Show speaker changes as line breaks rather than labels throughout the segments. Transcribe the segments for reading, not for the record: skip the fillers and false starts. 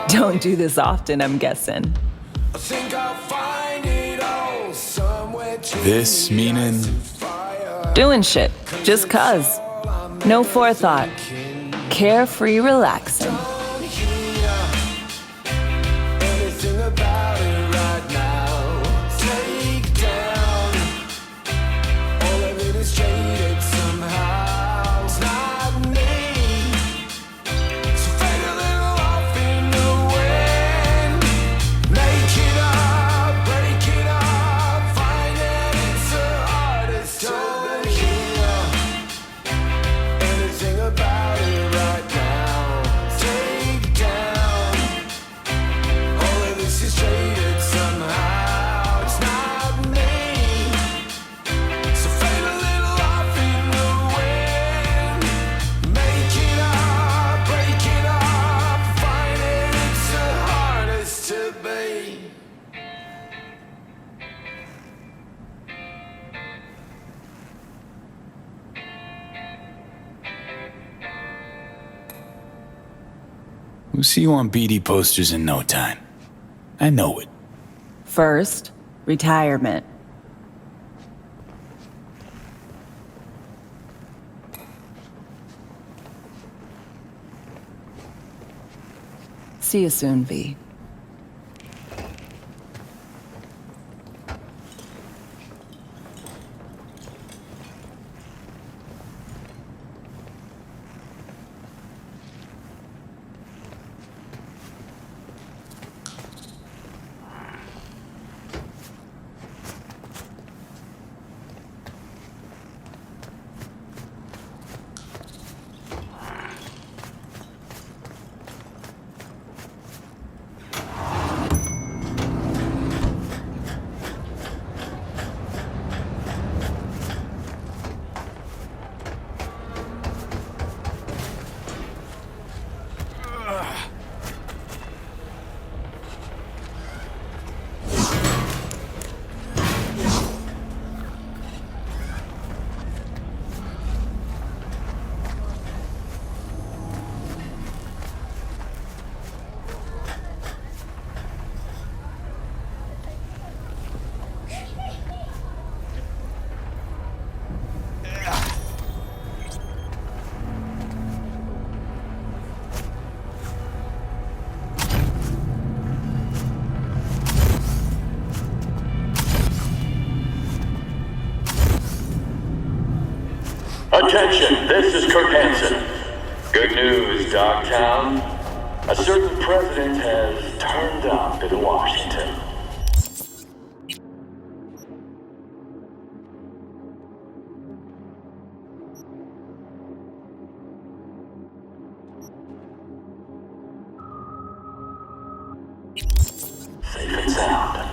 Don't do this often, I'm guessing.
This meaning?
Doing shit, just cuz. No forethought. Carefree relaxing.
We'll see you on BD posters in no time. I know it.
First, retirement. See you soon, V.
Attention, this is Kirk Hansen. Good news, Dogtown. A certain president has turned up in Washington. Safe and sound.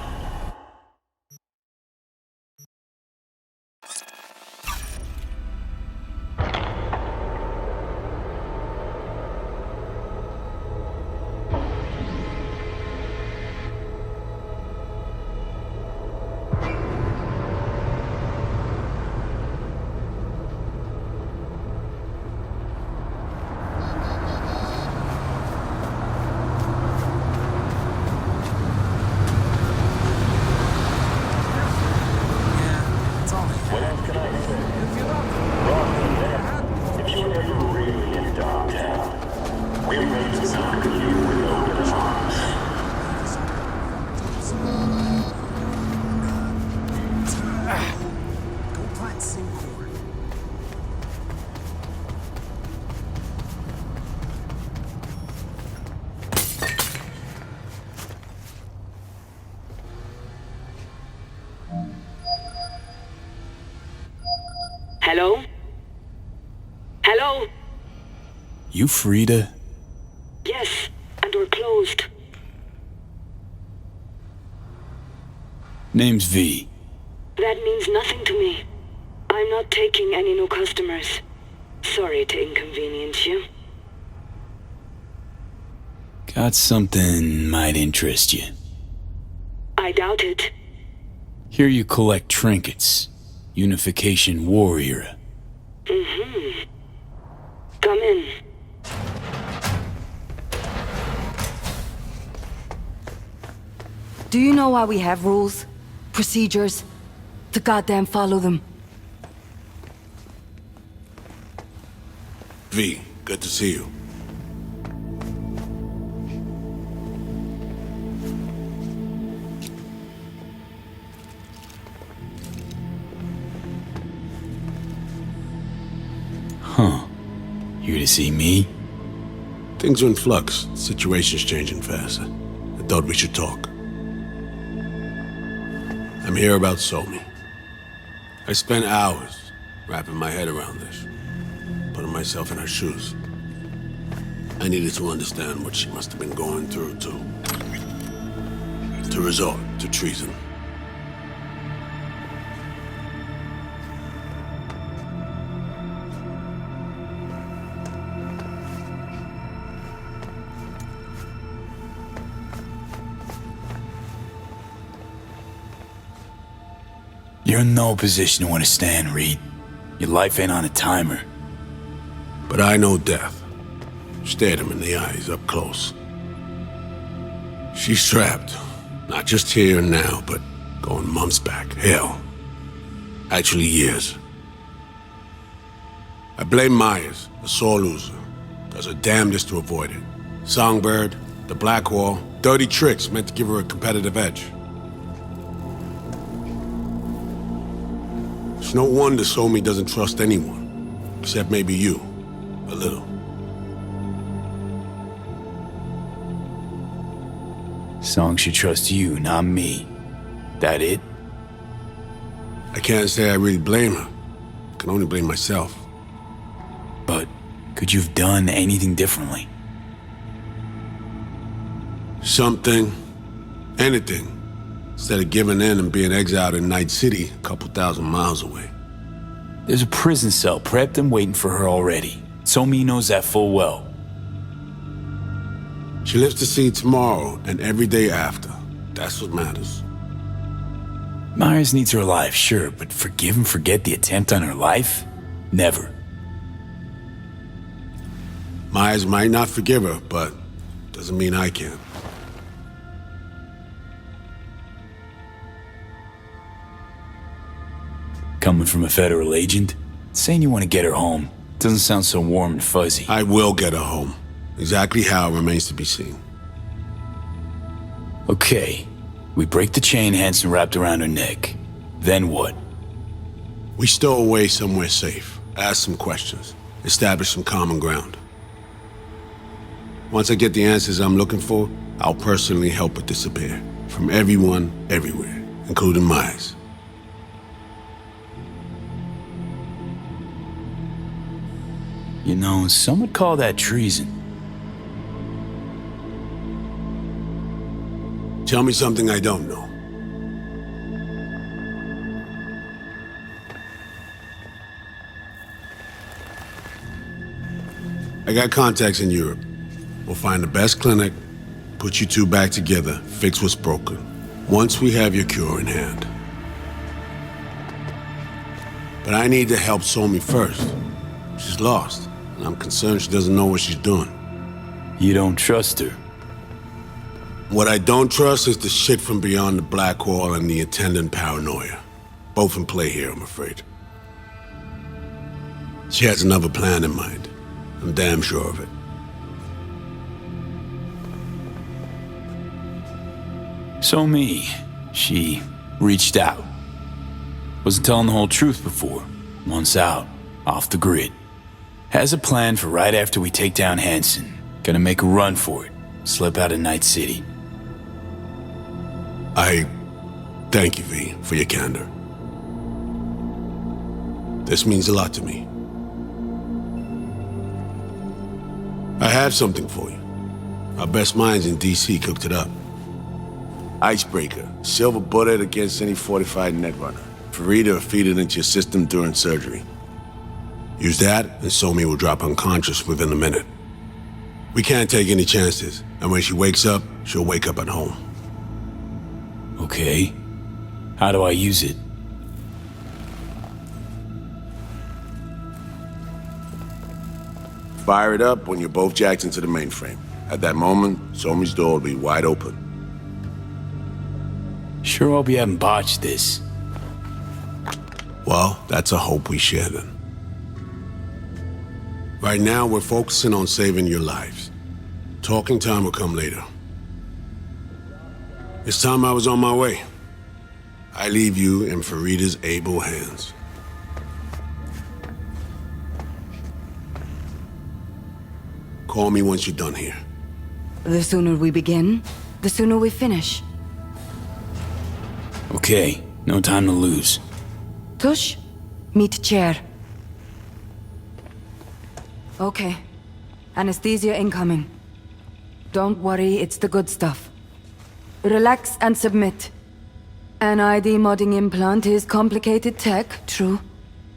Hello? Hello?
You Frida?
Yes, and we're closed.
Name's V.
That means nothing to me. I'm not taking any new customers. Sorry to inconvenience you.
Got something might interest you.
I doubt it.
Hear you collect trinkets. Unification War era.
Mm-hmm. Come in. Do you know why we have rules? Procedures? To goddamn follow them.
V, good to see you.
Huh. You to see me?
Things are in flux. Situation's changing fast. I thought we should talk. I'm here about Somi. I spent hours wrapping my head around this, putting myself in her shoes. I needed to understand what she must have been going through to resort to treason.
You're in no position to understand, Reed. Your life ain't on a timer.
But I know death. Stared him in the eyes up close. She's trapped. Not just here and now, but going months back. Hell. Actually years. I blame Myers, a sore loser. Does her damnedest to avoid it. Songbird, the Blackwall, dirty tricks meant to give her a competitive edge. It's no wonder Somi doesn't trust anyone. Except maybe you. A little.
Song should trust you, not me. That it?
I can't say I really blame her. I can only blame myself.
But could you have done anything differently?
Something. Anything. Instead of giving in and being exiled in Night City, a couple thousand miles away.
There's a prison cell prepped and waiting for her already. Somi knows that full well.
She lives to see tomorrow and every day after. That's what matters.
Myers needs her alive, sure, but forgive and forget the attempt on her life? Never.
Myers might not forgive her, but doesn't mean I can.
Coming from a federal agent? Saying you want to get her home doesn't sound so warm and fuzzy.
I will get her home. Exactly how remains to be seen.
Okay. We break the chain Hansen wrapped around her neck. Then what?
We stow away somewhere safe. Ask some questions. Establish some common ground. Once I get the answers I'm looking for, I'll personally help her disappear. From everyone, everywhere. Including Myers.
You know, some would call that treason.
Tell me something I don't know. I got contacts in Europe. We'll find the best clinic, put you two back together, fix what's broken. Once we have your cure in hand. But I need to help Somi first. She's lost, and I'm concerned she doesn't know what she's doing.
You don't trust her?
What I don't trust is the shit from beyond the Black Wall and the attendant paranoia. Both in play here, I'm afraid. She has another plan in mind. I'm damn sure of it.
Somi, she reached out. Wasn't telling the whole truth before. Once out, off the grid. Has a plan for right after we take down Hansen. Gonna make a run for it. Slip out of Night City.
I thank you, V, for your candor. This means a lot to me. I have something for you. Our best minds in DC cooked it up. Icebreaker, silver bullet against any fortified netrunner. For read or feed it into your system during surgery. Use that, and Somi will drop unconscious within a minute. We can't take any chances, and when she wakes up, she'll wake up at home.
Okay. How do I use it?
Fire it up when you're both jacked into the mainframe. At that moment, Somi's door will be wide open.
Sure hope you haven't botched this.
Well, that's a hope we share then. Right now, we're focusing on saving your lives. Talking time will come later. It's time I was on my way. I leave you in Farida's able hands. Call me once you're done here.
The sooner we begin, the sooner we finish.
Okay, no time to lose.
Tush, meet chair. Okay. Anesthesia incoming. Don't worry, it's the good stuff. Relax and submit. An ID modding implant is complicated tech, true.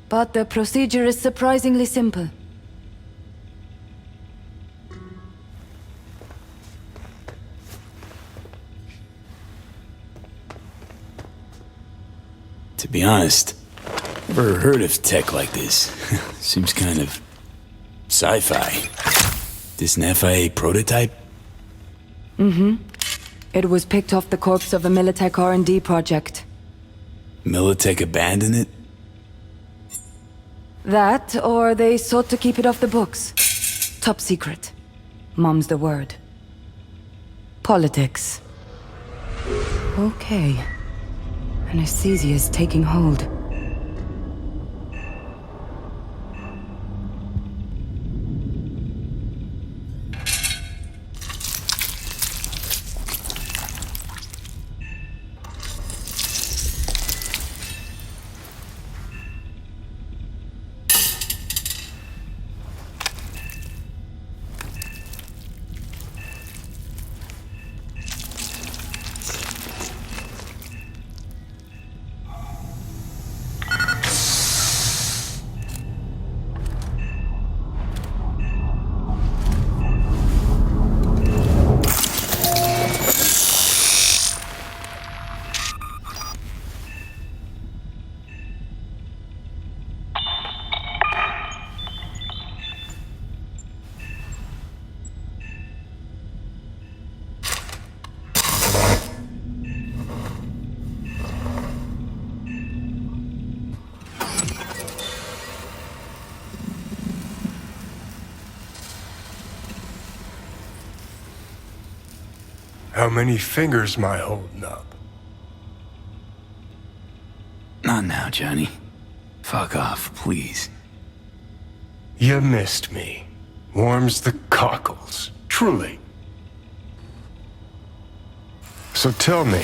But the procedure is surprisingly simple.
To be honest, never heard of tech like this. Seems kind of sci-fi. This an FIA prototype?
It was picked off the corpse of a Militech R&D project.
Militech abandoned it?
That, or they sought to keep it off the books. Top secret. Mom's the word. Politics. Okay. Anesthesia is taking hold.
How many fingers am I holding up?
Not now, Johnny. Fuck off, please.
You missed me. Warms the cockles, truly. So tell me,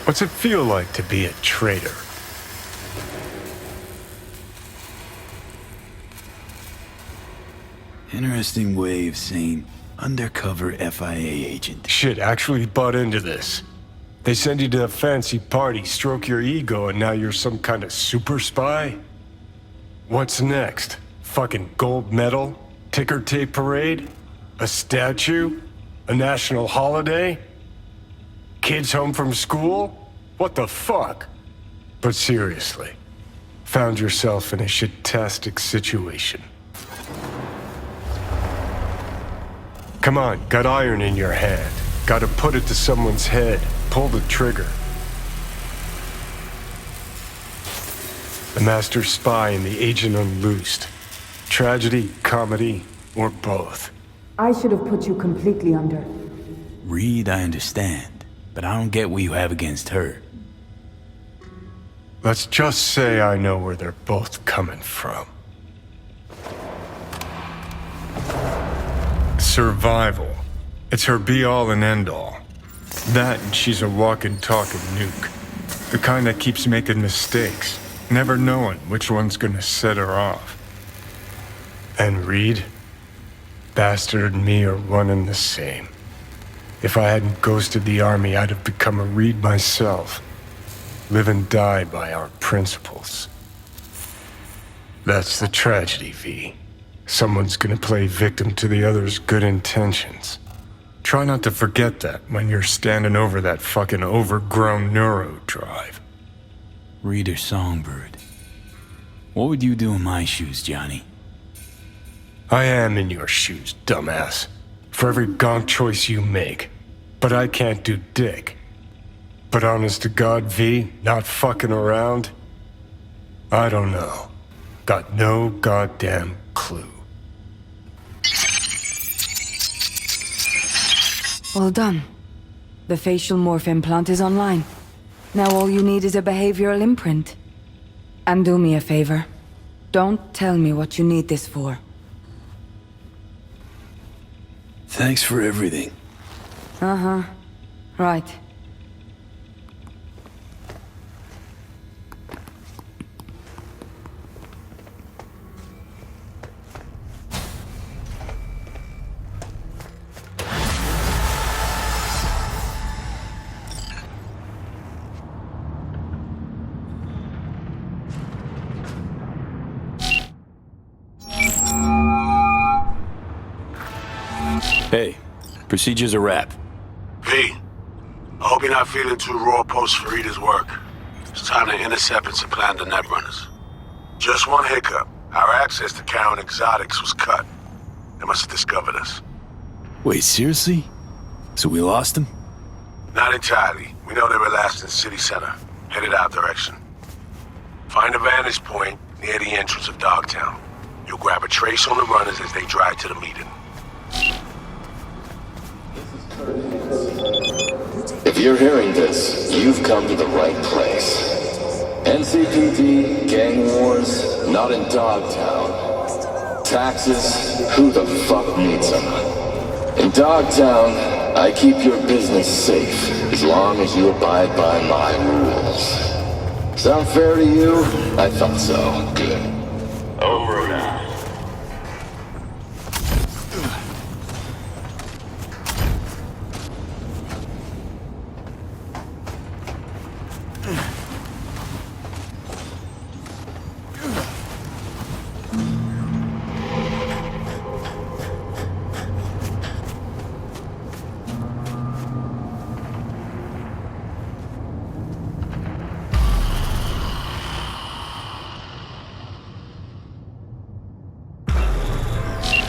what's it feel like to be a traitor?
Interesting way of saying undercover FIA agent.
Shit, actually butt into this. They send you to a fancy party, stroke your ego, and now you're some kind of super spy? What's next? Fucking gold medal? Ticker tape parade? A statue? A national holiday? Kids home from school? What the fuck? But seriously, found yourself in a shit-tastic situation. Come on, got iron in your hand. Gotta put it to someone's head. Pull the trigger. The master spy and the agent unloosed. Tragedy, comedy, or both.
I should have put you completely under.
Reed, I understand, but I don't get what you have against her.
Let's just say I know where they're both coming from. Survival. It's her be-all and end-all. That and she's a walking, talking nuke. The kind that keeps making mistakes, never knowing which one's gonna set her off. And Reed? Bastard and me are one and the same. If I hadn't ghosted the army, I'd have become a Reed myself. Live and die by our principles. That's the tragedy, V. Someone's gonna play victim to the other's good intentions. Try not to forget that when you're standing over that fucking overgrown neuro drive.
Reader Songbird. What would you do in my shoes, Johnny?
I am in your shoes, dumbass. For every gonk choice you make. But I can't do dick. But honest to God, V, not fucking around? I don't know. Got no goddamn clue.
Well done. The facial morph implant is online. Now all you need is a behavioral imprint. And do me a favor. Don't tell me what you need this for.
Thanks for everything.
Uh-huh. Right.
Hey, procedure's a wrap.
V, I hope you're not feeling too raw post Farida's work. It's time to intercept and supplant the netrunners. Just one hiccup. Our access to Karen Exotics was cut. They must have discovered us.
Wait, seriously? So we lost him?
Not entirely. We know they were last in City Center, headed our direction. Find a vantage point near the entrance of Dogtown. You'll grab a trace on the runners as they drive to the meeting.
If you're hearing this, you've come to the right place. NCPD, gang wars, not in Dogtown. Taxes, who the fuck needs them? In Dogtown, I keep your business safe as long as you abide by my rules. Sound fair to you? I thought so. Good. Over now.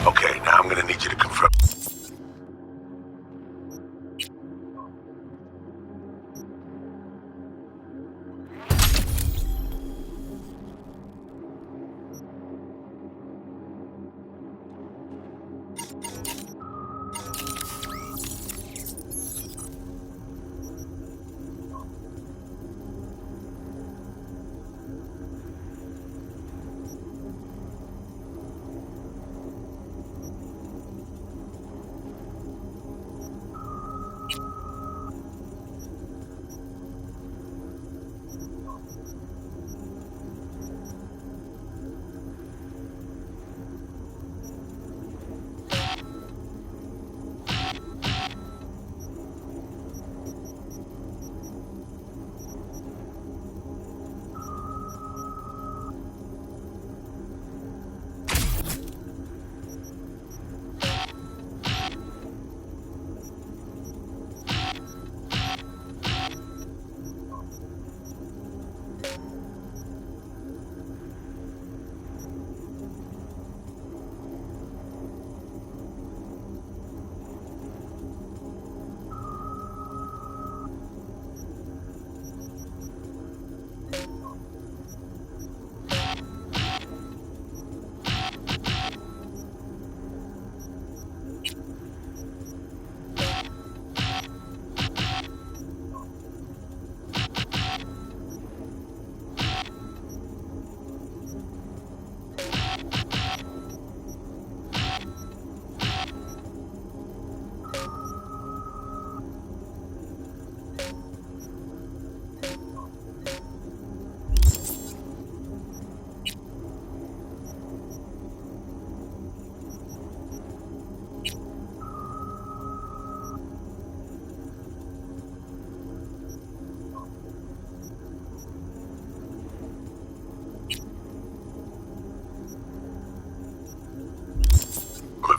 Okay, now I'm gonna need you to confirm.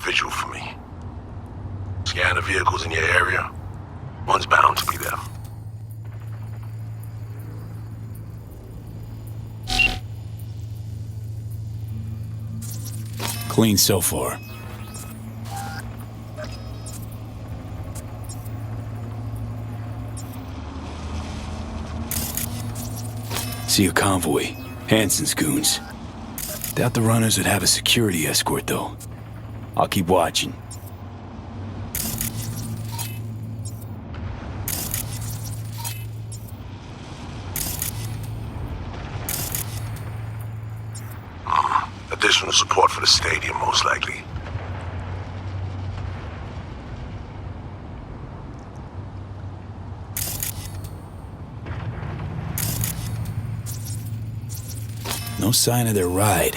Visual for me. Scan the vehicles in your area. One's bound to be there.
Clean so far. See a convoy. Hansen's goons. Doubt the runners would have a security escort, though. I'll keep watching.
Additional support for the stadium, most likely.
No sign of their ride.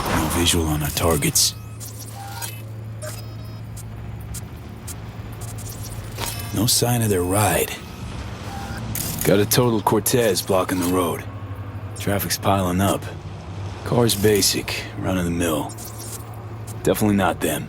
No visual on our targets. No sign of their ride. Got a total Cortez blocking the road. Traffic's piling up. Car's basic, run of the mill. Definitely not them.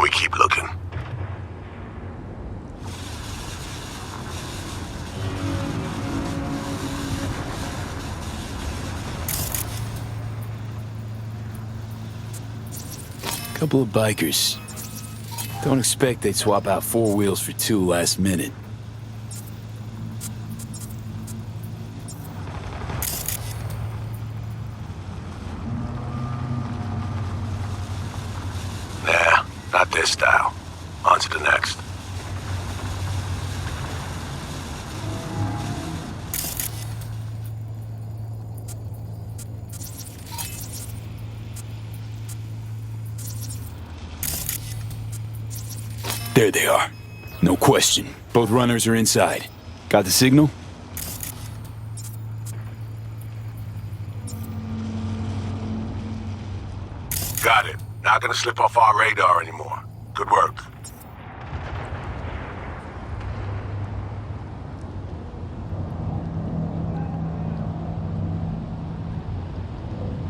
We keep looking.
Couple of bikers. Don't expect they'd swap out 4 wheels for 2 last minute.
Nah, not this style. On to the next.
There they are. No question. Both runners are inside. Got the signal?
Got it. Not gonna slip off our radar anymore. Good work.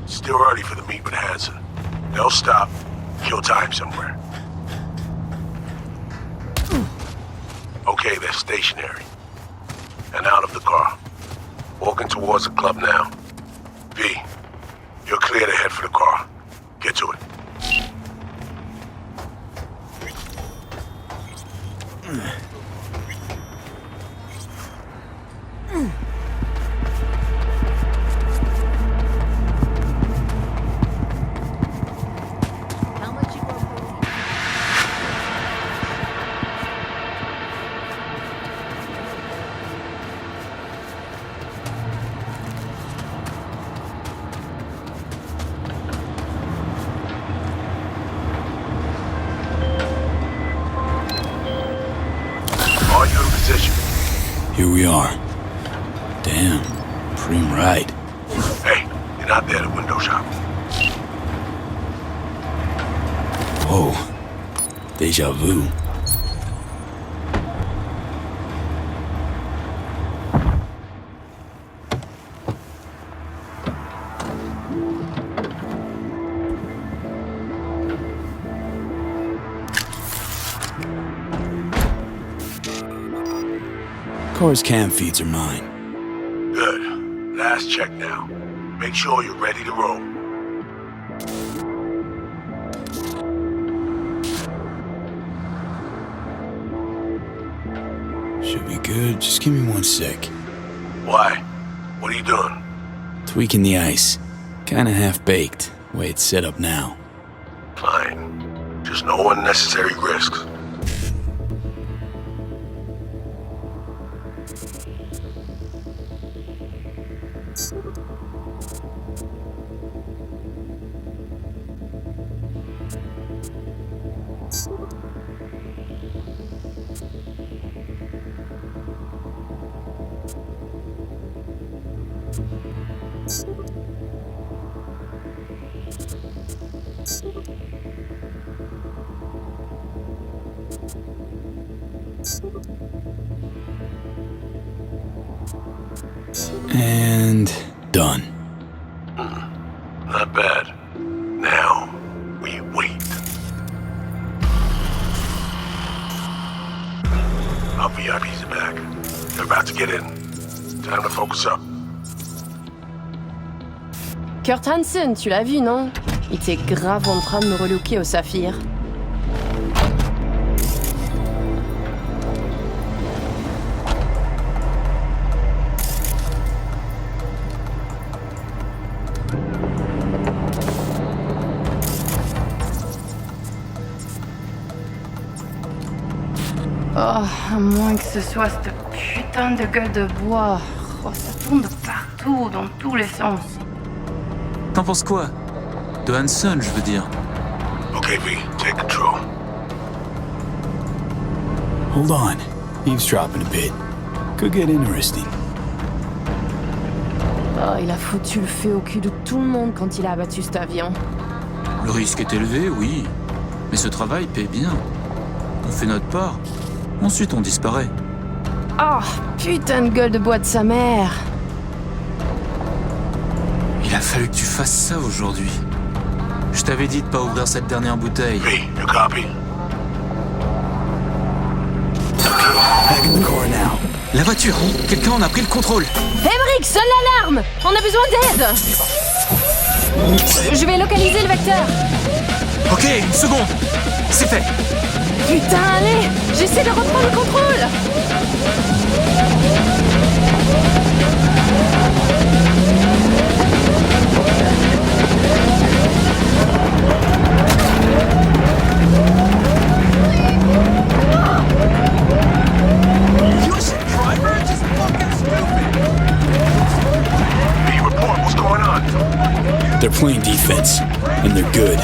Still early for the meet with Hansen. They'll stop. Kill time somewhere. Okay, they're stationary. And out of the car. Walking towards the club now. V, you're clear to head for the car. Get to it. Are you in position?
Here we are. Damn. Preem ride.
Hey, you're not there to window shop.
Whoa. Deja vu. Car's cam feeds are mine.
Good. Last check now. Make sure you're ready to roll.
Should be good. Just give me 1 sec.
Why? What are you doing?
Tweaking the ice. Kinda half-baked, way it's set up now.
Fine. Just no unnecessary risks.
And done.
Not bad. Now, we wait. Our VIPs are back. They're about to get in. Time to focus up.
Kurt Hansen, tu l'as vu, non? Il était grave en train de me relooker au saphir. Oh, à moins que ce soit cette putain de gueule de bois. Oh, ça tourne de partout, dans tous les sens.
T'en penses quoi? De Hanson, je veux dire.
Okay, V, take control.
Hold on. Eavesdropping a bit. Could get interesting.
Oh, il a foutu le feu au cul de tout le monde quand il a abattu cet avion.
Le risque est élevé, oui. Mais ce travail paie bien. On fait notre part. Ensuite, on disparaît.
Oh, putain de gueule de bois de sa mère.
Il a fallu que tu fasses ça aujourd'hui. Je t'avais dit de pas ouvrir cette dernière bouteille.
V, you copy?
Back in the car now.
La voiture! Quelqu'un en a pris le contrôle!
Emmerich, sonne l'alarme! On a besoin d'aide! Je vais localiser le vecteur.
Ok, une seconde! C'est fait!
Putain, allez! J'essaie de reprendre le contrôle!
V, report, what's going on?
They're playing defense, and they're good.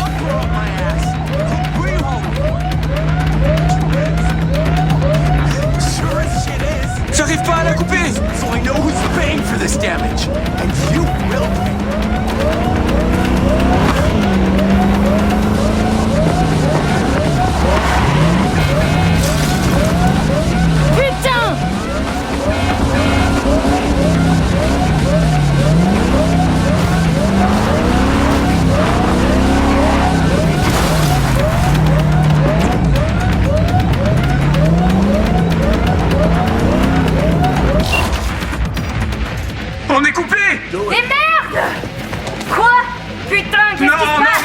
J'arrive pas à la couper!
So I know who's paying for this damage, and you will pay.
Putain!
On est coupé!
Et merde! Quoi? Putain, qu'est-ce qui se passe?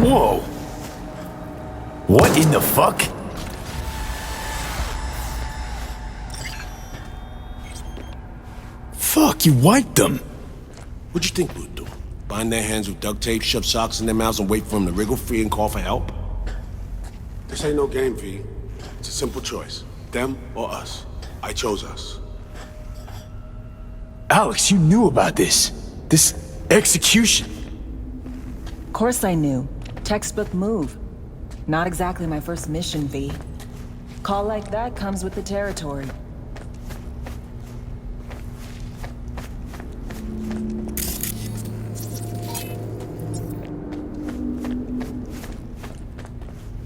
non!
Whoa! What in the fuck? Fuck, you wiped them!
What'd you think we'd do? Bind their hands with duct tape, shove socks in their mouths, and wait for them to wriggle free and call for help? This ain't no game, V. It's a simple choice. Them or us. I chose us.
Alex, you knew about this. This execution.
Of course I knew. Textbook move. Not exactly my first mission, V. Call like that comes with the territory.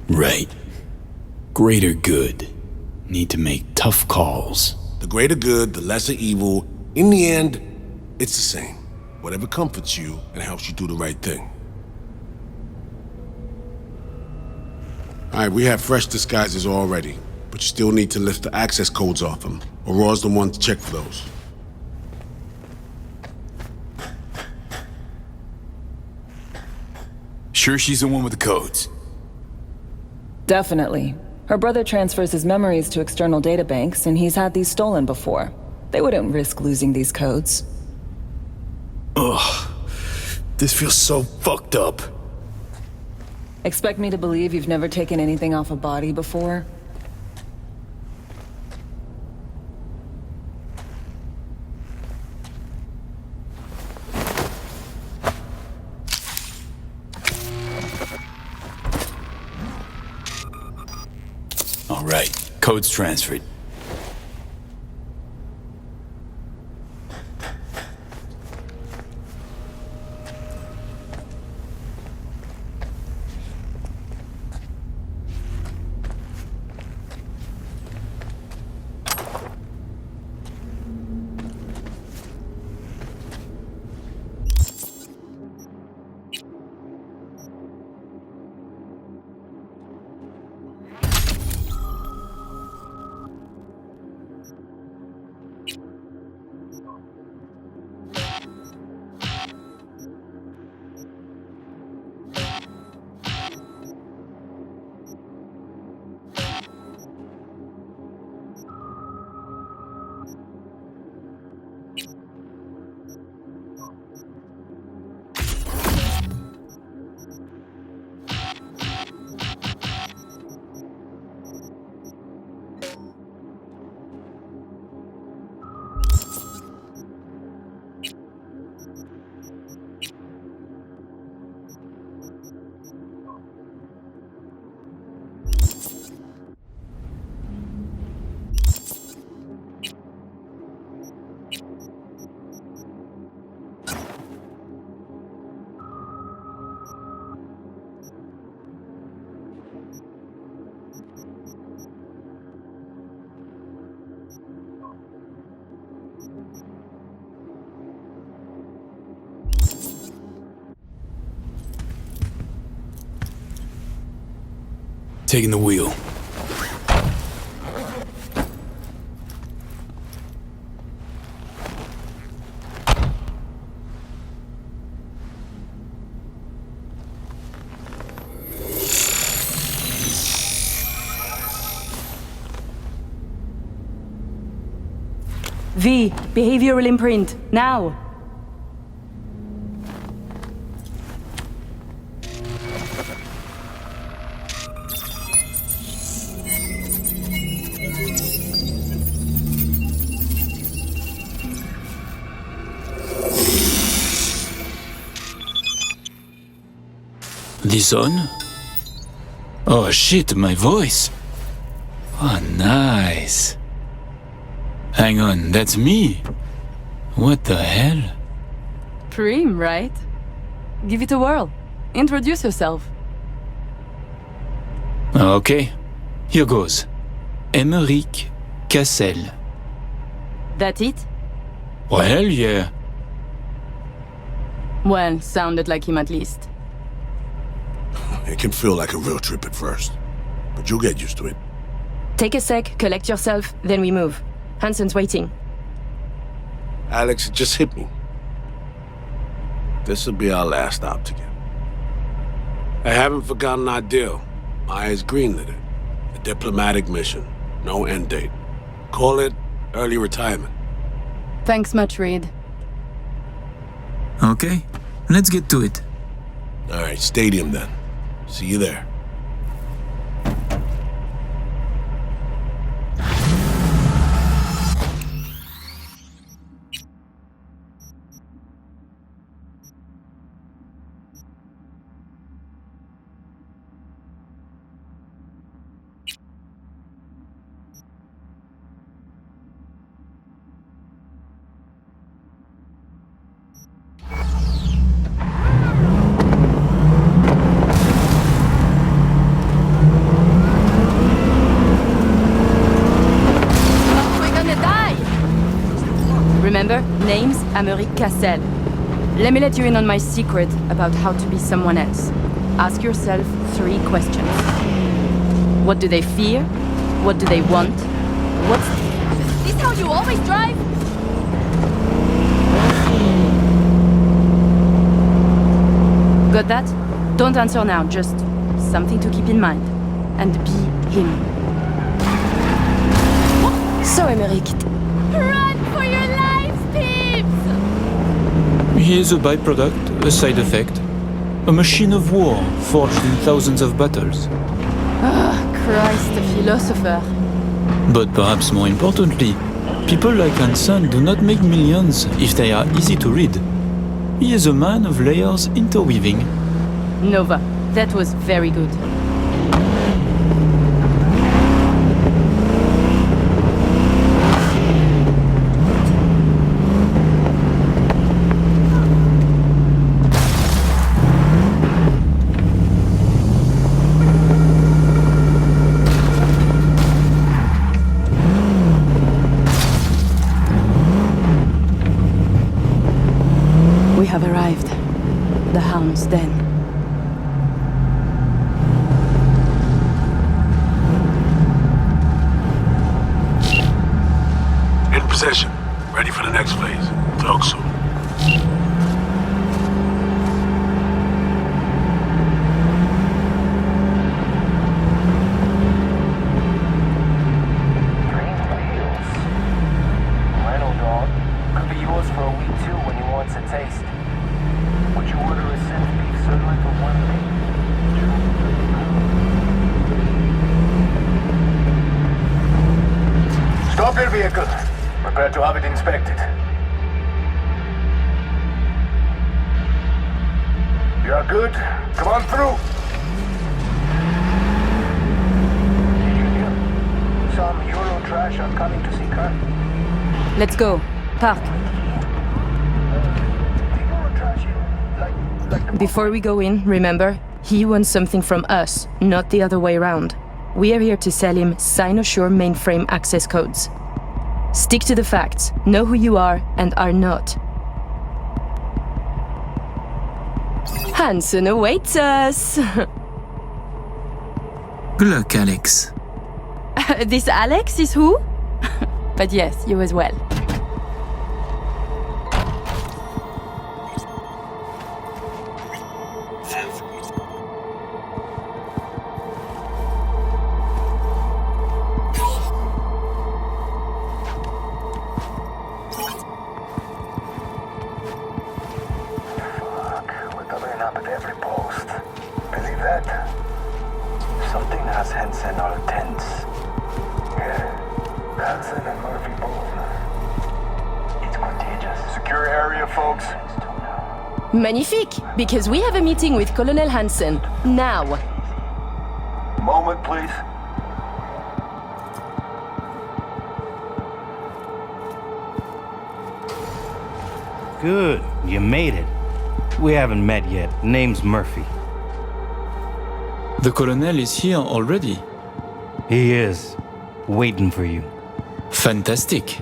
Right. Greater good. Need to make tough calls.
The greater good, the lesser evil. In the end, it's the same. Whatever comforts you and helps you do the right thing. Alright, we have fresh disguises already, but you still need to lift the access codes off them. Aurora's the one to check for those.
Sure she's the one with the codes?
Definitely. Her brother transfers his memories to external databanks, and he's had these stolen before. They wouldn't risk losing these codes.
Ugh. This feels so fucked up.
Expect me to believe you've never taken anything off a body before?
All right, codes transferred. taking the wheel.
V, behavioral imprint, now!
This on? Oh shit, my voice. Oh, nice. Hang on, that's me. What the hell?
Prim, right? Give it a whirl. Introduce yourself.
Okay, here goes. Emmerich Cassel.
That it?
Well, yeah.
Well, sounded like him at least.
It can feel like a real trip at first, but you'll get used to it.
Take a sec, collect yourself, then we move. Hansen's waiting.
Alex, it just hit me. This'll be our last stop together. I haven't forgotten our deal. Maya's greenlit it. A diplomatic mission. No end date. Call it early retirement.
Thanks much, Reed.
Okay, let's get to it.
All right, stadium then. See you there.
Remember? Name's Emmerich Cassel. Let me let you in on my secret about how to be someone else. Ask yourself 3 questions. What do they fear? What do they want? What's... Is this how you always drive? Got that? Don't answer now, just something to keep in mind. And be him.
So, Emmerich,
Run for your lives, peeps!
He is a byproduct, a side effect. A machine of war forged in thousands of battles.
Ah, Christ, a philosopher.
But perhaps more importantly, people like Hansen do not make millions if they are easy to read. He is a man of layers interweaving.
Nova, that was very good. We have arrived. The Hound's Den.
In possession. Ready for the next phase. Talk soon.
Stop your vehicle. Prepare to have it inspected. You are good? Come on through. Some Euro trash are coming to see Kurt.
Let's go. Park. Before we go in, remember, he wants something from us, not the other way around. We are here to sell him Cynosure mainframe access codes. Stick to the facts, know who you are and are not. Hansen awaits us!
Good luck, Alex.
This Alex is who? But yes, you as well.
We're covering up at every post. Believe that? Something has Hansen all tense. Yeah. Hansen and Murphy both. It's contagious. Secure area, folks.
Magnifique, because we have a meeting with Colonel Hansen. Now.
Moment, please.
Good, you made it. We haven't met yet. Name's Murphy.
The colonel is here already.
He is. Waiting for you.
Fantastic.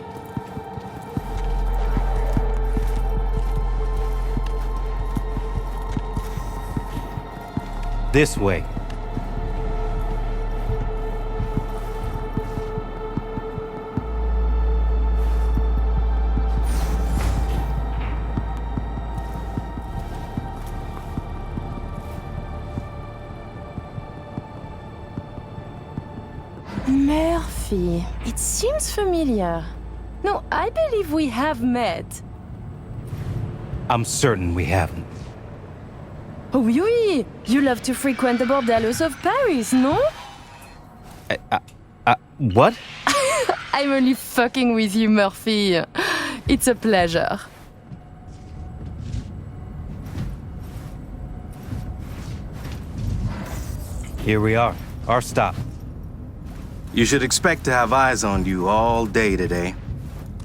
This way.
Murphy. It seems familiar. No, I believe we have met.
I'm certain we haven't.
Oh, oui! You love to frequent the bordellos of Paris, no?
What?
I'm only fucking with you, Murphy. It's a pleasure.
Here we are. Our stop.
You should expect to have eyes on you all day today.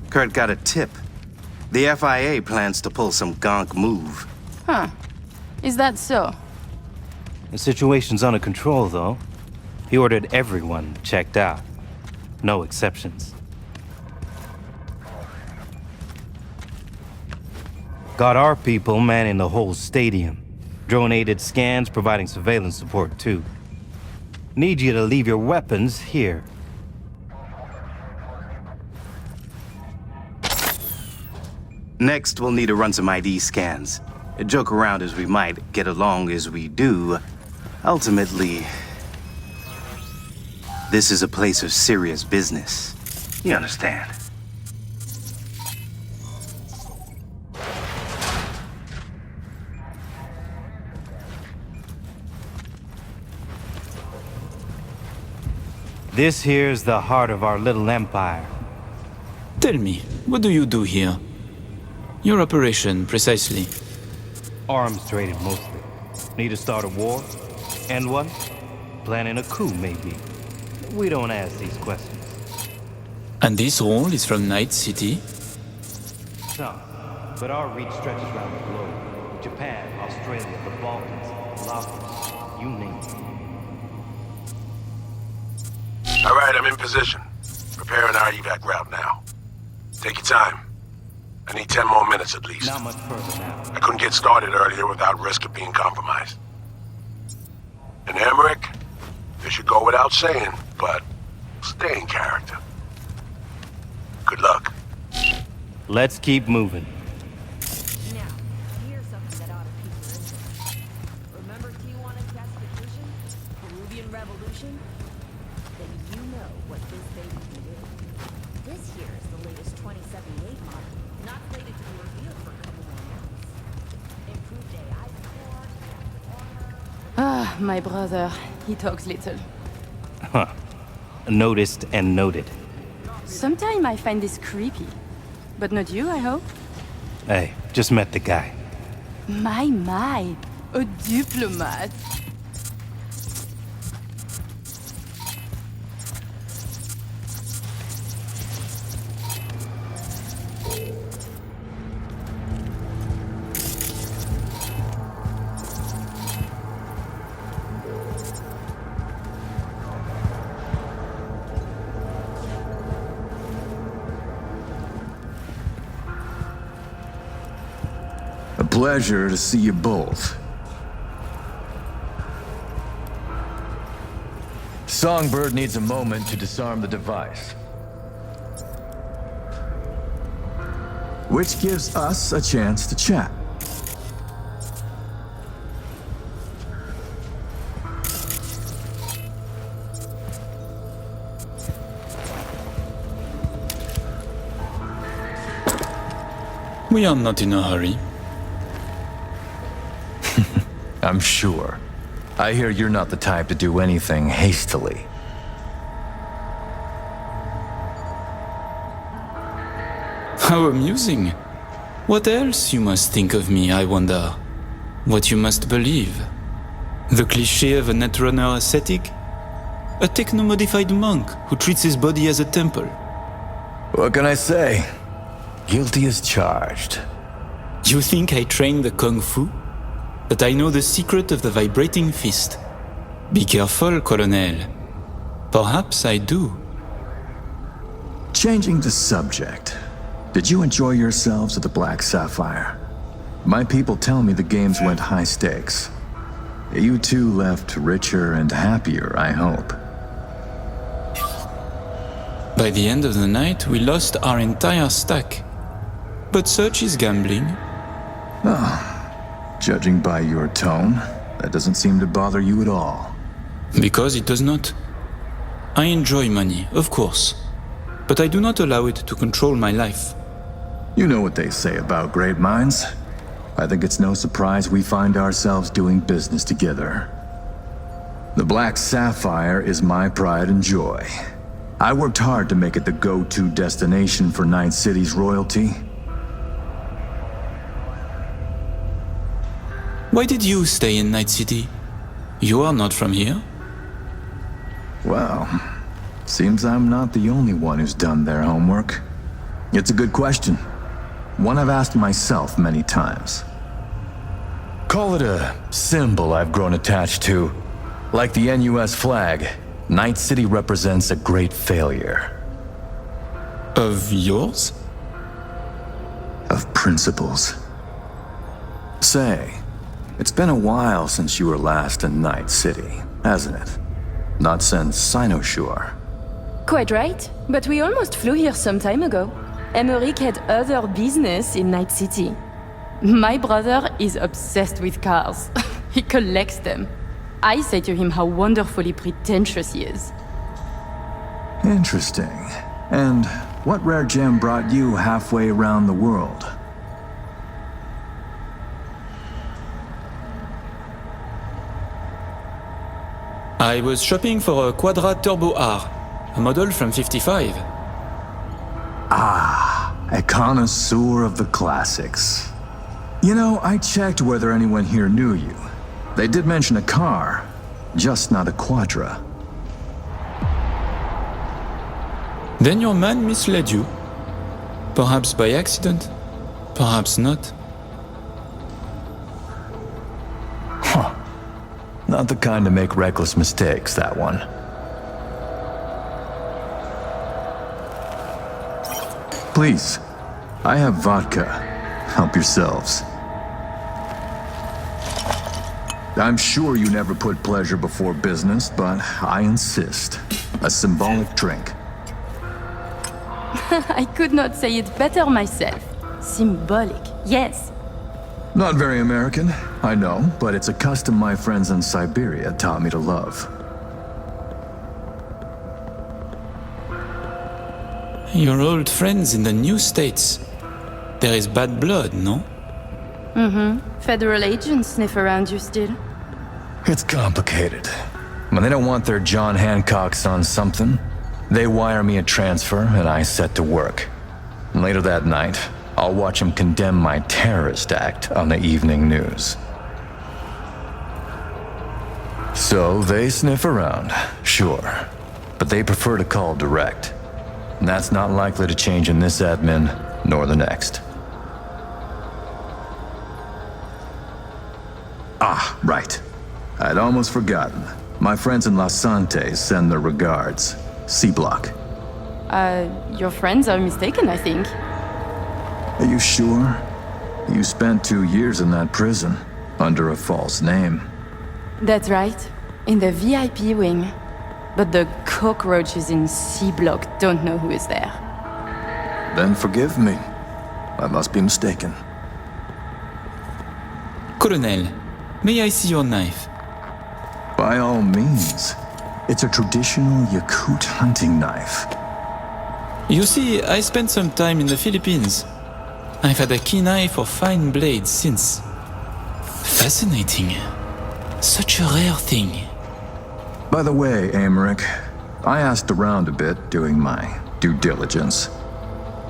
Kurt got a tip. The FIA plans to pull some gonk move.
Huh. Is that so?
The situation's under control, though. He ordered everyone checked out. No exceptions. Got our people manning the whole stadium. Drone-aided scans providing surveillance support, too. Need you to leave your weapons here.
Next, we'll need to run some ID scans. Joke around as we might, get along as we do. Ultimately, this is a place of serious business. You understand?
This here's the heart of our little empire.
Tell me, what do you do here? Your operation, precisely.
Arms trading mostly. Need to start a war? End one? Planning a coup, maybe. We don't ask these questions.
And this role is from Night City?
Some, but our reach stretches around the globe. Japan, Australia, the Balkans, Laos, you name it.
All right, I'm in position. Preparing our evac route now. Take your time. I need 10 more minutes at least.
Not much further now.
I couldn't get started earlier without risk of being compromised. And Emmerich, this should go without saying, but stay in character. Good luck.
Let's keep moving.
Now, here's something that ought to pique your interest. Remember Tijuana's gasification? Peruvian Revolution? Then you know what this baby can do. This here is the latest 2078 model, not slated to be revealed for a couple more months. Improved AI support,
Ah, my brother. He talks little.
Huh. Noticed and noted.
Sometimes I find this creepy. But not you, I hope?
Hey, just met the guy.
My. A diplomat.
A pleasure to see you both.
Songbird needs a moment to disarm the device. Which gives us a chance to chat.
We are not in a hurry.
I'm sure. I hear you're not the type to do anything hastily.
How amusing. What else you must think of me, I wonder? What you must believe? The cliché of a netrunner ascetic? A techno-modified monk who treats his body as a temple?
What can I say? Guilty as charged.
You think I train the kung fu? That I know the secret of the vibrating fist? Be careful, Colonel. Perhaps I do.
Changing the subject. Did you enjoy yourselves at the Black Sapphire? My people tell me the games went high stakes. You two left richer and happier, I hope.
By the end of the night, we lost our entire stack. But such is gambling.
Oh, judging by your tone, that doesn't seem to bother you at all.
Because it does not. I enjoy money, of course. But I do not allow it to control my life.
You know what they say about great minds. I think it's no surprise we find ourselves doing business together. The Black Sapphire is my pride and joy. I worked hard to make it the go-to destination for Night City's royalty.
Why did you stay in Night City? You are not from here.
Well, seems I'm not the only one who's done their homework. It's a good question. One I've asked myself many times. Call it a symbol I've grown attached to. Like the NUS flag, Night City represents a great failure.
Of yours?
Of principles. Say, it's been a while since you were last in Night City, hasn't it? Not since Sinosure.
Quite right, but we almost flew here some time ago. Emmerich had other business in Night City. My brother is obsessed with cars. He collects them. I say to him how wonderfully pretentious he is.
Interesting. And what rare gem brought you halfway around the world?
I was shopping for a Quadra Turbo R, a model from '55.
Ah, a connoisseur of the classics. You know, I checked whether anyone here knew you. They did mention a car, just not a Quadra.
Then your man misled you. Perhaps by accident, perhaps not.
Huh. Not the kind to make reckless mistakes, that one. Please, I have vodka. Help yourselves. I'm sure you never put pleasure before business, but I insist. A symbolic drink.
I could not say it better myself. Symbolic, yes.
Not very American, I know, but it's a custom my friends in Siberia taught me to love.
Your old friends in the new states. There is bad blood, no?
Mm-hmm. Federal agents sniff around you still.
It's complicated. When they don't want their John Hancocks on something, they wire me a transfer and I set to work. And later that night, I'll watch them condemn my terrorist act on the evening news. So they sniff around, sure. But they prefer to call direct. And that's not likely to change in this admin, nor the next. Ah, right. I'd almost forgotten. My friends in Los Santos send their regards. C-Block.
Your friends are mistaken, I think.
Are you sure? You spent 2 years in that prison, under a false name.
That's right. In the VIP wing. but the cockroaches in C Block don't know who is there.
Then forgive me. I must be mistaken.
Colonel, may I see your knife?
By all means. It's a traditional Yakut hunting knife.
You see, I spent some time in the Philippines. I've had a keen eye for fine blades since. Fascinating. Such a rare thing.
By the way, Amric, I asked around a bit doing my due diligence.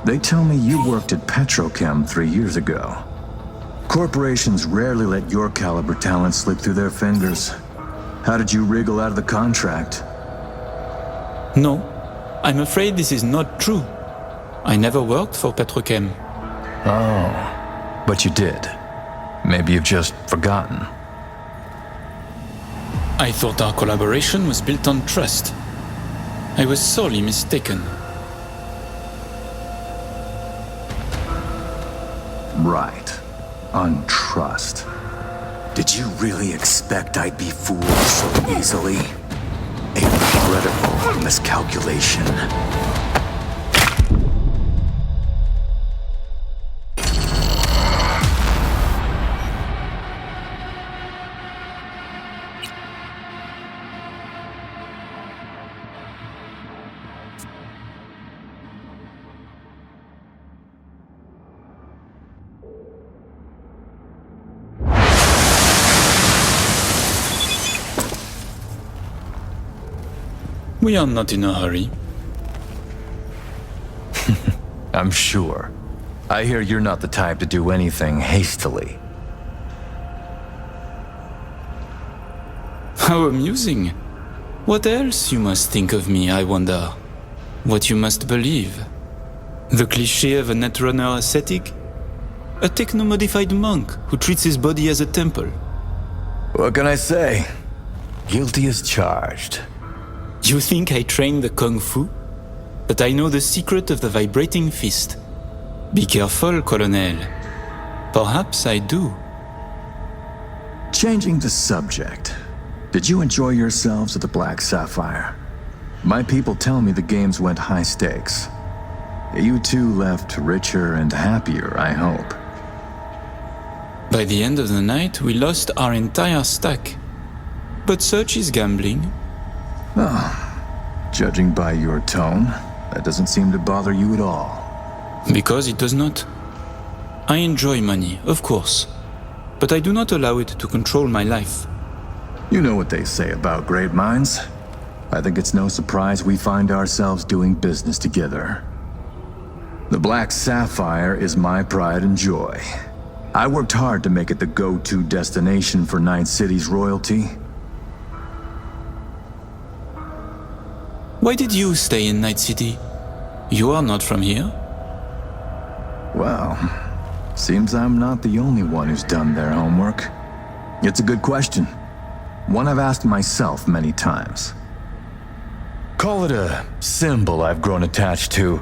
They tell me you worked at Petrochem 3 years ago. Corporations rarely let your caliber talent slip through their fingers. How did you wriggle out of the contract?
No, I'm afraid this is not true. I never worked for Petrochem.
Oh, but you did. Maybe you've just forgotten.
I thought our collaboration was built on trust. I was sorely mistaken.
Right. On trust. Did you really expect I'd be fooled so easily? A incredible miscalculation.
We are not in a hurry.
I'm sure. I hear you're not the type to do anything hastily.
How amusing. What else you must think of me, I wonder? What you must believe? The cliché of a netrunner ascetic? A techno-modified monk who treats his body as a temple?
What can I say? Guilty as charged.
You think I train the kung fu? But I know the secret of the vibrating fist. Be careful, Colonel. Perhaps I do.
Changing the subject. Did you enjoy yourselves at the Black Sapphire? My people tell me the games went high stakes. You two left richer and happier, I hope.
By the end of the night, we lost our entire stack. But such is gambling.
Oh, judging by your tone, that doesn't seem to bother you at all.
Because it does not. I enjoy money, of course, but I do not allow it to control my life.
You know what they say about great minds. I think it's no surprise we find ourselves doing business together. The Black Sapphire is my pride and joy. I worked hard to make it the go-to destination for Night City's royalty.
Why did you stay in Night City? You are not from here.
Well, seems I'm not the only one who's done their homework. It's a good question. One I've asked myself many times. Call it a symbol I've grown attached to.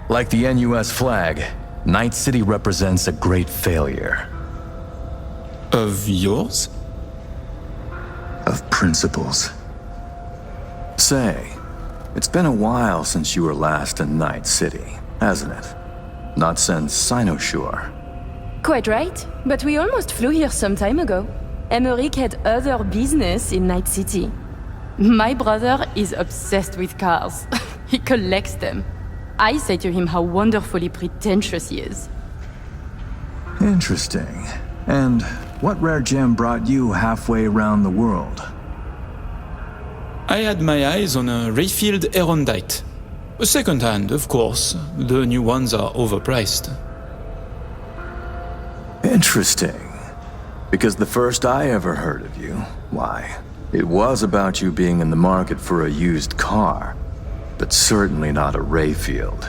Like the NUS flag, Night City represents a great failure.
Of yours?
Of principles. Say, it's been a while since you were last in Night City, hasn't it? Not since Sinosure.
Quite right, but we almost flew here some time ago. Emmerich had other business in Night City. My brother is obsessed with cars. He collects them. I say to him how wonderfully pretentious he is.
Interesting. And what rare gem brought you halfway around the world?
I had my eyes on a Rayfield Erondite. Second-hand, of course. The new ones are overpriced.
Interesting. Because the first I ever heard of you, why, it was about you being in the market for a used car, but certainly not a Rayfield.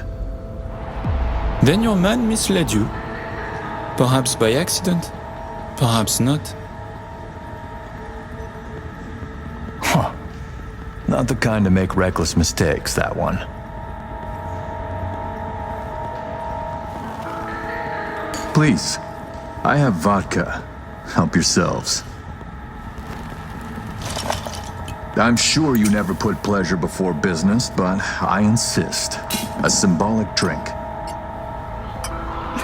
Then your man misled you. Perhaps by accident, perhaps not.
Huh. Not the kind to make reckless mistakes, that one. Please, I have vodka. Help yourselves. I'm sure you never put pleasure before business, but I insist. A symbolic drink.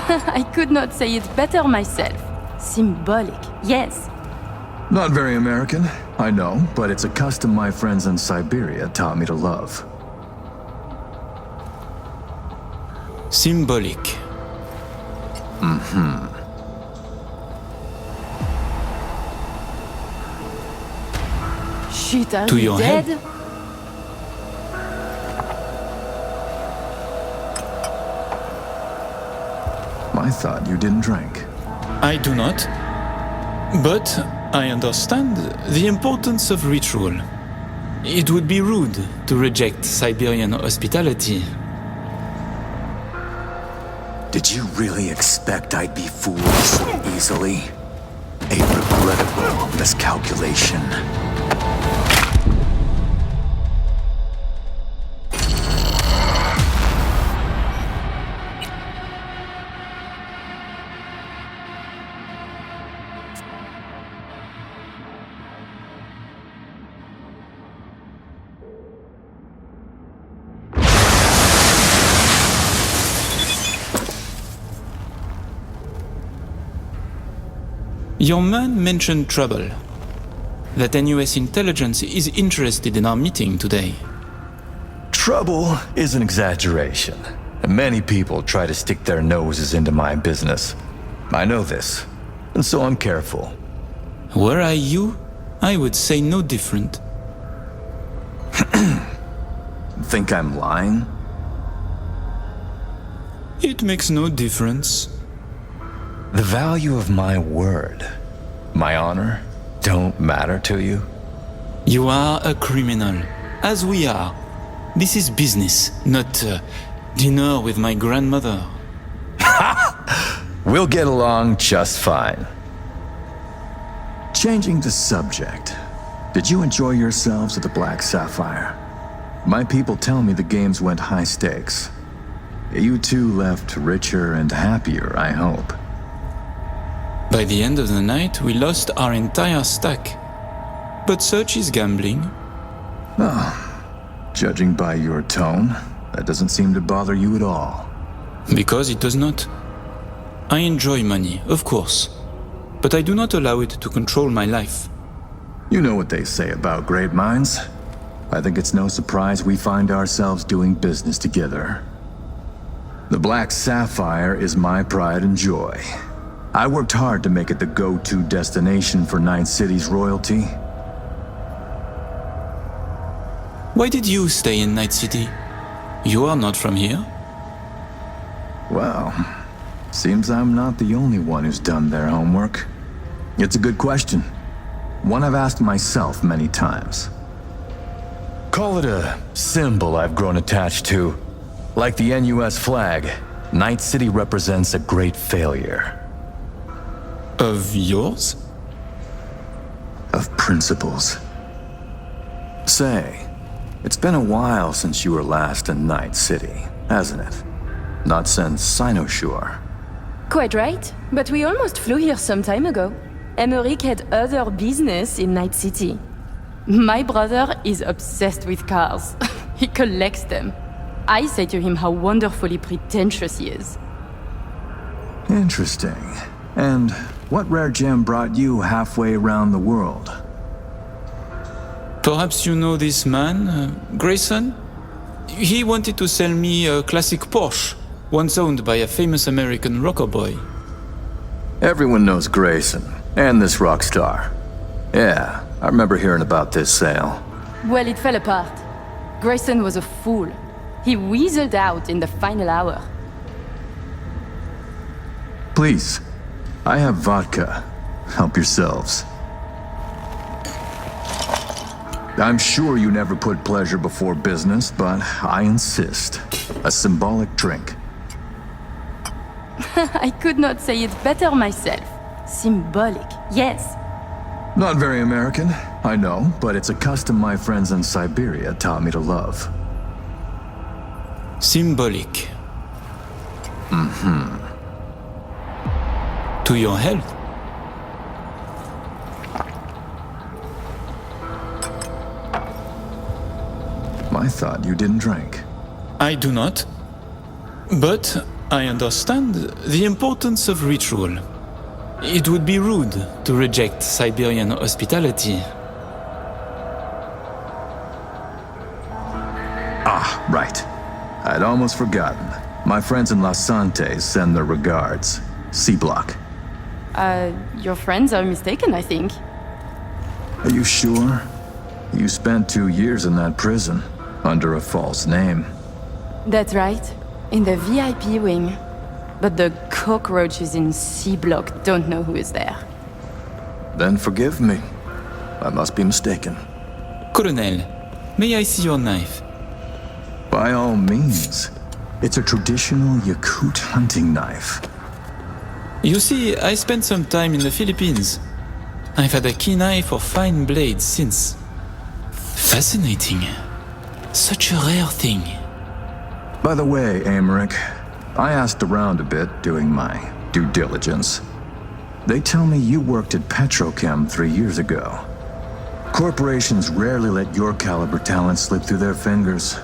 I could not say it better myself. Symbolic, yes.
Not very American, I know, but it's a custom my friends in Siberia taught me to love.
Symbolic.
Mm-hmm.
Shit, are
To
you
your
dead?
head?
I thought you didn't drink.
I do not. But I understand the importance of ritual. It would be rude to reject Siberian hospitality.
Did you really expect I'd be fooled so easily? A regrettable miscalculation.
Your man mentioned trouble. That NUS intelligence is interested in our meeting today.
Trouble is an exaggeration. Many people try to stick their noses into my business. I know this, and so I'm careful.
Were I you, I would say no different.
Think I'm lying?
It makes no difference.
The value of my word, my honor, don't matter to you?
You are a criminal, as we are. This is business, not dinner with my grandmother.
We'll get along just fine.
Changing the subject. Did you enjoy yourselves at the Black Sapphire? My people tell me the games went high stakes. You two left richer and happier, I hope.
By the end of the night, we lost our entire stack. But such is gambling.
Oh, judging by your tone, that doesn't seem to bother you at all.
Because it does not. I enjoy money, of course. But I do not allow it to control my life.
You know what they say about great minds. I think it's no surprise we find ourselves doing business together. The Black Sapphire is my pride and joy. I worked hard to make it the go-to destination for Night City's royalty.
Why did you stay in Night City? You are not from here.
Well, seems I'm not the only one who's done their homework. It's a good question. One I've asked myself many times.
Call it a symbol I've grown attached to. Like the NUS flag, Night City represents a great failure.
Of yours?
Of principles. Say, it's been a while since you were last in Night City, hasn't it? Not since Sinosure.
Quite right, but we almost flew here some time ago. Emmerich had other business in Night City. My brother is obsessed with cars. He collects them. I say to him how wonderfully pretentious he is.
Interesting. And what rare gem brought you halfway around the world?
Perhaps you know this man, Grayson? He wanted to sell me a classic Porsche, once owned by a famous American rocker boy.
Everyone knows Grayson, and this rock star. Yeah, I remember hearing about this sale.
Well, it fell apart. Grayson was a fool. He weaseled out in the final hour.
Please, I have vodka. Help yourselves. I'm sure you never put pleasure before business, but I insist. A symbolic drink.
I could not say it better myself. Symbolic, yes.
Not very American, I know, but it's a custom my friends in Siberia taught me to love.
Symbolic.
Mm-hmm.
To your health.
I thought you didn't drink.
I do not. But I understand the importance of ritual. It would be rude to reject Siberian hospitality.
Ah, right. I'd almost forgotten. My friends in Los Santes send their regards. C-Block.
Your friends are mistaken, I think.
Are you sure? You spent 2 years in that prison, under a false name.
That's right. In the VIP wing. But the cockroaches in C-Block don't know who is there.
Then forgive me. I must be mistaken.
Colonel, may I see your knife?
By all means. It's a traditional Yakut hunting knife.
You see, I spent some time in the Philippines. I've had a keen eye for fine blades since. Fascinating. Such a rare thing.
By the way, Amaric, I asked around a bit doing my due diligence. They tell me you worked at Petrochem 3 years ago. Corporations rarely let your caliber talent slip through their fingers.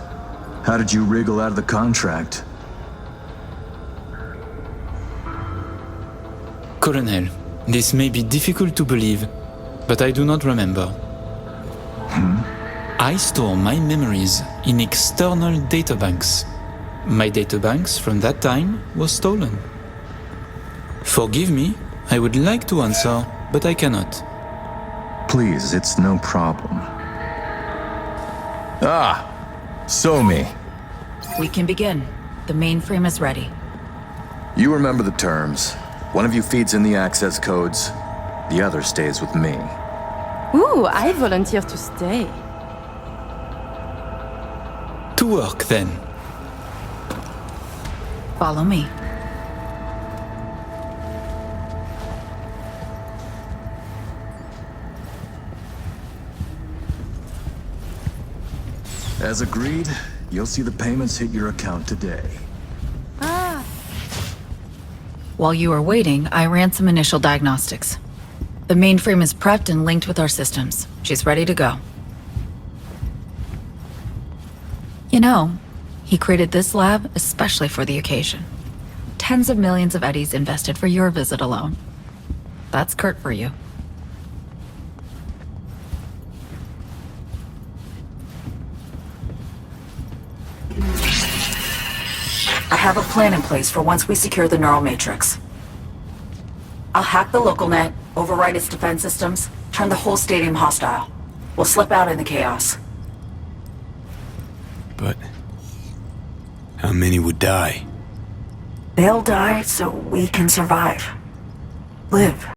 How did you wriggle out of the contract?
Colonel, this may be difficult to believe, but I do not remember. I store my memories in external databanks. My databanks from that time was stolen. Forgive me, I would like to answer, but I cannot.
Please, it's no problem.
Ah, Somi.
We can begin. The mainframe is ready.
You remember the terms. One of you feeds in the access codes, the other stays with me.
Ooh, I volunteer to stay.
To work, then.
Follow me.
As agreed, you'll see the payments hit your account today.
While you were waiting, I ran some initial diagnostics. The mainframe is prepped and linked with our systems. She's ready to go. You know, he created this lab especially for the occasion. Tens of millions of eddies invested for your visit alone. That's Kurt for you. I have a plan in place for once we secure the neural matrix. I'll hack the local net, override its defense systems, turn the whole stadium hostile. We'll slip out in the chaos.
But how many would die?
They'll die so we can survive. Live.